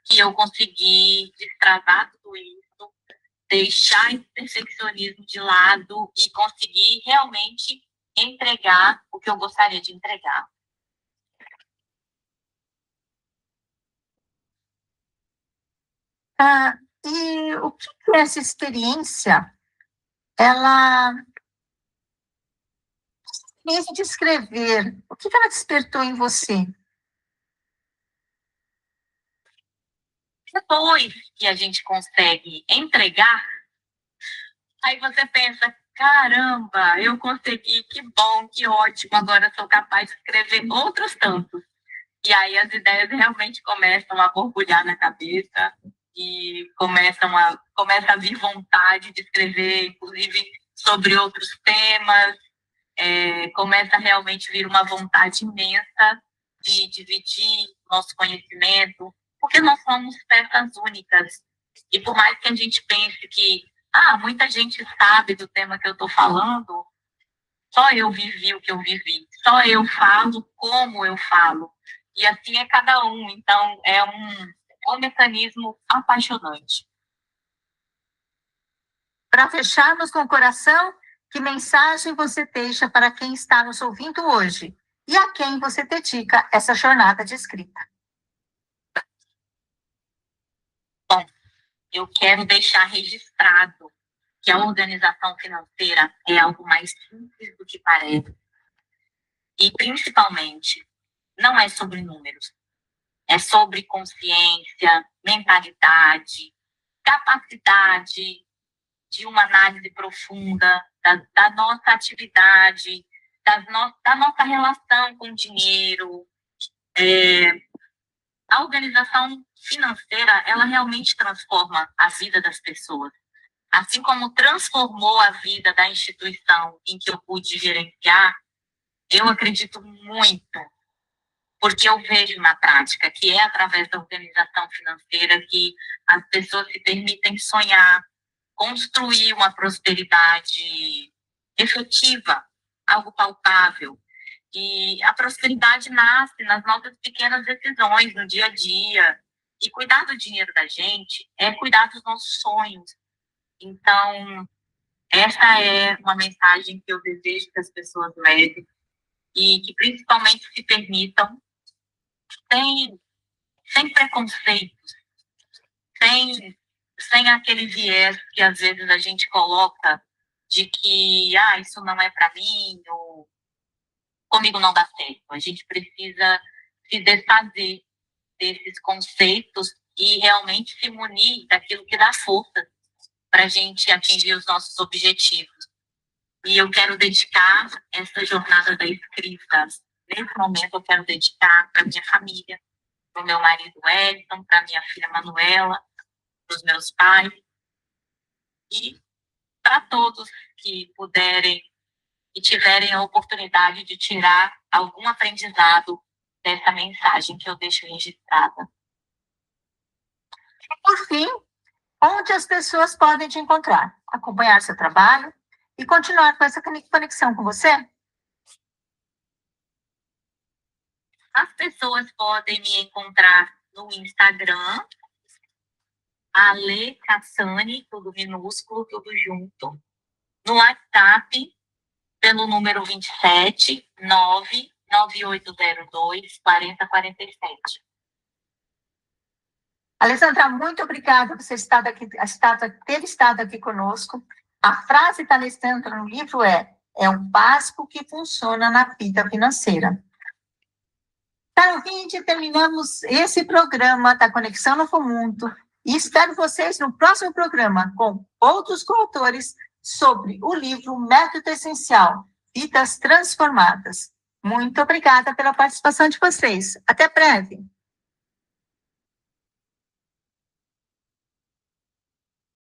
que eu consegui destravar tudo isso, deixar esse perfeccionismo de lado e conseguir realmente entregar o que eu gostaria de entregar. E o que essa experiência, ela de escrever, o que ela despertou em você? Depois que a gente consegue entregar, aí você pensa, caramba, eu consegui, que bom, que ótimo, agora sou capaz de escrever outros tantos. E aí as ideias realmente começam a borbulhar na cabeça e começa a vir vontade de escrever, inclusive, sobre outros temas. Começa a realmente vir uma vontade imensa de dividir nosso conhecimento, porque nós somos peças únicas. E por mais que a gente pense que muita gente sabe do tema que eu estou falando, só eu vivi o que eu vivi, só eu falo como eu falo. E assim é cada um. Então, é um mecanismo apaixonante. Para fecharmos com o coração, que mensagem você deixa para quem está nos ouvindo hoje? E a quem você dedica essa jornada de escrita? eu quero deixar registrado que a organização financeira é algo mais simples do que parece. E, principalmente, não é sobre números. É sobre consciência, mentalidade, capacidade de uma análise profunda da nossa atividade, da nossa relação com o dinheiro. A organização financeira, ela realmente transforma a vida das pessoas. Assim como transformou a vida da instituição em que eu pude gerenciar, eu acredito muito, porque eu vejo na prática que é através da organização financeira que as pessoas se permitem sonhar, construir uma prosperidade efetiva, algo palpável. E a prosperidade nasce nas nossas pequenas decisões, no dia a dia. E cuidar do dinheiro da gente é cuidar dos nossos sonhos. Então, essa é uma mensagem que eu desejo que as pessoas levem e que principalmente se permitam, sem preconceitos, sem aquele viés que às vezes a gente coloca de que isso não é para mim, ou comigo não dá certo. A gente precisa se desfazer desses conceitos e realmente se munir daquilo que dá força para a gente atingir os nossos objetivos. E eu quero dedicar essa jornada da escrita, nesse momento eu quero dedicar para minha família, para o meu marido Wellington, para minha filha Manuela, para os meus pais e para todos que puderem e tiverem a oportunidade de tirar algum aprendizado dessa mensagem que eu deixo registrada. E, por fim, onde as pessoas podem te encontrar, acompanhar seu trabalho e continuar com essa conexão com você? As pessoas podem me encontrar no Instagram, Ale Cassani, tudo minúsculo, tudo junto. No WhatsApp, pelo número 27 99802 4047. Alessandra, muito obrigada por ter estado aqui conosco. A frase da Alessandra no livro é um básico que funciona na vida financeira. Caro ouvinte, terminamos esse programa da Conexão Novo Mundo e espero vocês no próximo programa com outros coautores sobre o livro Método Essencial, Vidas Transformadas. Muito obrigada pela participação de vocês. Até breve.